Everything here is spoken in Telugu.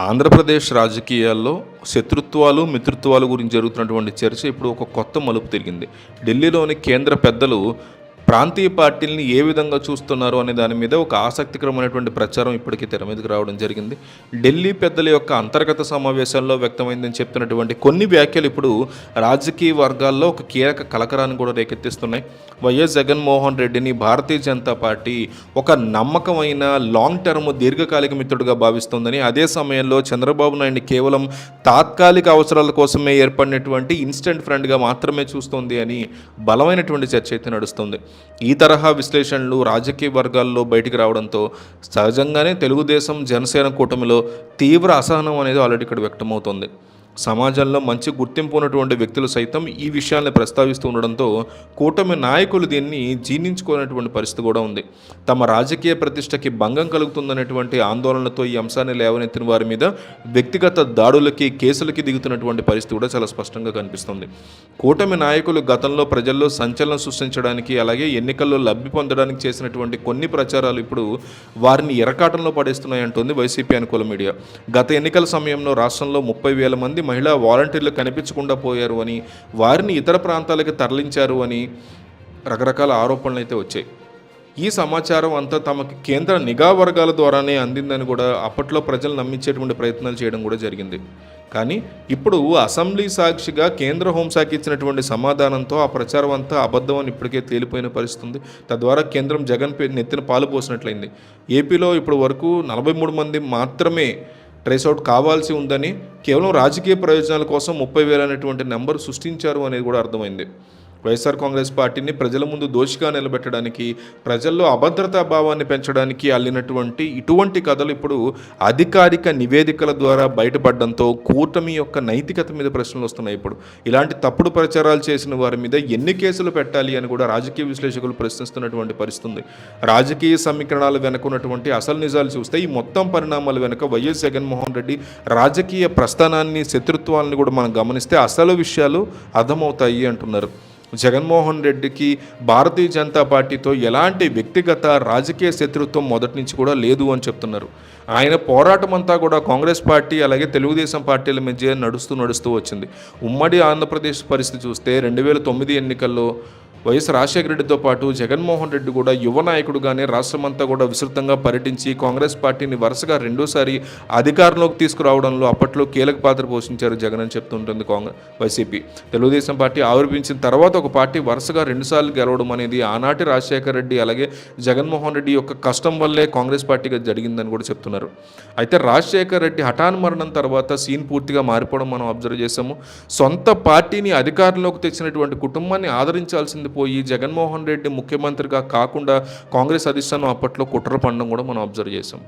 ఆంధ్రప్రదేశ్ రాజకీయాల్లో శత్రుత్వాలు, మిత్రుత్వాల గురించి జరుగుతున్నటువంటి చర్చ ఇప్పుడు ఒక కొత్త మలుపు తిరిగింది. ఢిల్లీలోని కేంద్ర పెద్దలు ప్రాంతీయ పార్టీలని ఏ విధంగా చూస్తున్నారు అనే దాని మీద ఒక ఆసక్తికరమైనటువంటి ప్రచారం ఇప్పటికీ తెర మీదకి రావడం జరిగింది. ఢిల్లీ పెద్దల యొక్క అంతర్గత సమావేశాల్లో వ్యక్తమైందని చెప్తున్నటువంటి కొన్ని వ్యాఖ్యలు ఇప్పుడు రాజకీయ వర్గాల్లో ఒక కీలక కలకరాన్ని కూడా రేకెత్తిస్తున్నాయి. వైఎస్ జగన్మోహన్ రెడ్డిని భారతీయ జనతా పార్టీ ఒక నమ్మకమైన లాంగ్ టర్మ్ దీర్ఘకాలిక మిత్రుడిగా భావిస్తుందని, అదే సమయంలో చంద్రబాబు నాయుడిని కేవలం తాత్కాలిక అవసరాల కోసమే ఏర్పడినటువంటి ఇన్స్టెంట్ ఫ్రెండ్గా మాత్రమే చూస్తోంది అని బలమైనటువంటి చర్చ అయితే నడుస్తుంది. ఈ తరహా విశ్లేషణలు రాజకీయ వర్గాల్లో బయటికి రావడంతో సహజంగానే తెలుగుదేశం జనసేన కూటమిలో తీవ్ర అసహనం అనేది ఆల్రెడీ ఇక్కడ వ్యక్తమవుతోంది. సమాజంలో మంచి గుర్తింపు ఉన్నటువంటి వ్యక్తులు సైతం ఈ విషయాన్ని ప్రస్తావిస్తూ ఉండడంతో కూటమి నాయకులు దీన్ని జీర్ణించుకోనటువంటి పరిస్థితి కూడా ఉంది. తమ రాజకీయ ప్రతిష్టకి భంగం కలుగుతుందనేటువంటి ఆందోళనతో ఈ అంశాన్ని లేవనెత్తిన వారి మీద వ్యక్తిగత దాడులకి, కేసులకి దిగుతున్నటువంటి పరిస్థితి కూడా చాలా స్పష్టంగా కనిపిస్తుంది. కూటమి నాయకులు గతంలో ప్రజల్లో సంచలనం సృష్టించడానికి, అలాగే ఎన్నికల్లో లబ్ధి పొందడానికి చేసినటువంటి కొన్ని ప్రచారాలు ఇప్పుడు వారిని ఎరకాటంలో పడేస్తున్నాయంటోంది వైసీపీ అనుకూల మీడియా. గత ఎన్నికల సమయంలో రాష్ట్రంలో 30,000 మంది మహిళా వాలంటీర్లు కనిపించకుండా పోయారు అని, వారిని ఇతర ప్రాంతాలకు తరలించారు అని రకరకాల ఆరోపణలు అయితే వచ్చాయి. ఈ సమాచారం అంతా తమకు కేంద్ర నిఘా వర్గాల ద్వారానే అందిందని కూడా అప్పట్లో ప్రజలు నమ్మించేటువంటి ప్రయత్నాలు చేయడం కూడా జరిగింది. కానీ ఇప్పుడు అసెంబ్లీ సాక్షిగా కేంద్ర హోంశాఖ ఇచ్చినటువంటి సమాధానంతో ఆ ప్రచారం అంతా అబద్ధం అని ఇప్పటికే తేలిపోయిన పరిస్థితుంది. తద్వారా కేంద్రం జగన్ నెత్తిన పాలు పోసినట్లయింది. ఏపీలో ఇప్పుడు వరకు 43 మంది మాత్రమే ట్రేస్అవుట్ కావాల్సి ఉందని, కేవలం రాజకీయ ప్రయోజనాల కోసం 30,000 అనేటువంటి నెంబర్ సృష్టించారు అనేది కూడా అర్థమైంది. వైఎస్ఆర్ కాంగ్రెస్ పార్టీని ప్రజల ముందు దోషిగా నిలబెట్టడానికి, ప్రజల్లో అభద్రతా భావాన్ని పెంచడానికి అల్లినటువంటి ఇటువంటి కథలు ఇప్పుడు అధికారిక నివేదికల ద్వారా బయటపడడంతో కూటమి యొక్క నైతికత మీద ప్రశ్నలు వస్తున్నాయి. ఇప్పుడు ఇలాంటి తప్పుడు ప్రచారాలు చేసిన వారి మీద ఎన్ని కేసులు పెట్టాలి అని కూడా రాజకీయ విశ్లేషకులు ప్రశ్నిస్తున్నటువంటి పరిస్థితి. రాజకీయ సమీకరణాలు వెనుక ఉన్నటువంటి అసలు నిజాలు చూస్తే ఈ మొత్తం పరిణామాల వెనుక వైఎస్ జగన్మోహన్ రెడ్డి రాజకీయ ప్రస్థానాన్ని, శత్రుత్వాన్ని కూడా మనం గమనిస్తే అసలు విషయాలు అర్థమవుతాయి అంటున్నారు. జగన్మోహన్ రెడ్డికి భారతీయ జనతా పార్టీతో ఎలాంటి వ్యక్తిగత రాజకీయ శత్రుత్వం మొదటి నుంచి కూడా లేదు అని చెప్తున్నారు. ఆయన పోరాటం అంతా కూడా కాంగ్రెస్ పార్టీ అలాగే తెలుగుదేశం పార్టీల మధ్య నడుస్తూ వచ్చింది. ఉమ్మడి ఆంధ్రప్రదేశ్ పరిస్థితి చూస్తే 2009 ఎన్నికల్లో వైఎస్ రాజశేఖర రెడ్డితో పాటు జగన్మోహన్ రెడ్డి కూడా యువ నాయకుడుగానే రాష్ట్రమంతా కూడా విస్తృతంగా పర్యటించి కాంగ్రెస్ పార్టీని వరుసగా రెండోసారి అధికారంలోకి తీసుకురావడంలో అప్పట్లో కీలక పాత్ర పోషించారు జగన్ అని చెప్తుంటుంది వైసీపీ. తెలుగుదేశం పార్టీ ఆవిర్భించిన తర్వాత ఒక పార్టీ వరుసగా 2 సార్లు గెలవడం అనేది ఆనాటి రాజశేఖర రెడ్డి అలాగే జగన్మోహన్ రెడ్డి యొక్క కష్టం వల్లే కాంగ్రెస్ పార్టీగా జరిగిందని కూడా చెప్తున్నారు. అయితే రాజశేఖర రెడ్డి హఠాన్ మరణం తర్వాత సీన్ పూర్తిగా మారిపోవడం మనం అబ్జర్వ్ చేశాము. సొంత పార్టీని అధికారంలోకి తెచ్చినటువంటి కుటుంబాన్ని ఆదరించాల్సింది పోయి జగన్మోహన్ రెడ్డి ముఖ్యమంత్రిగా కాకుండా కాంగ్రెస్ అధిష్టానం అప్పట్లో కుట్ర పడడం కూడా మనం అబ్జర్వ్ చేసాం.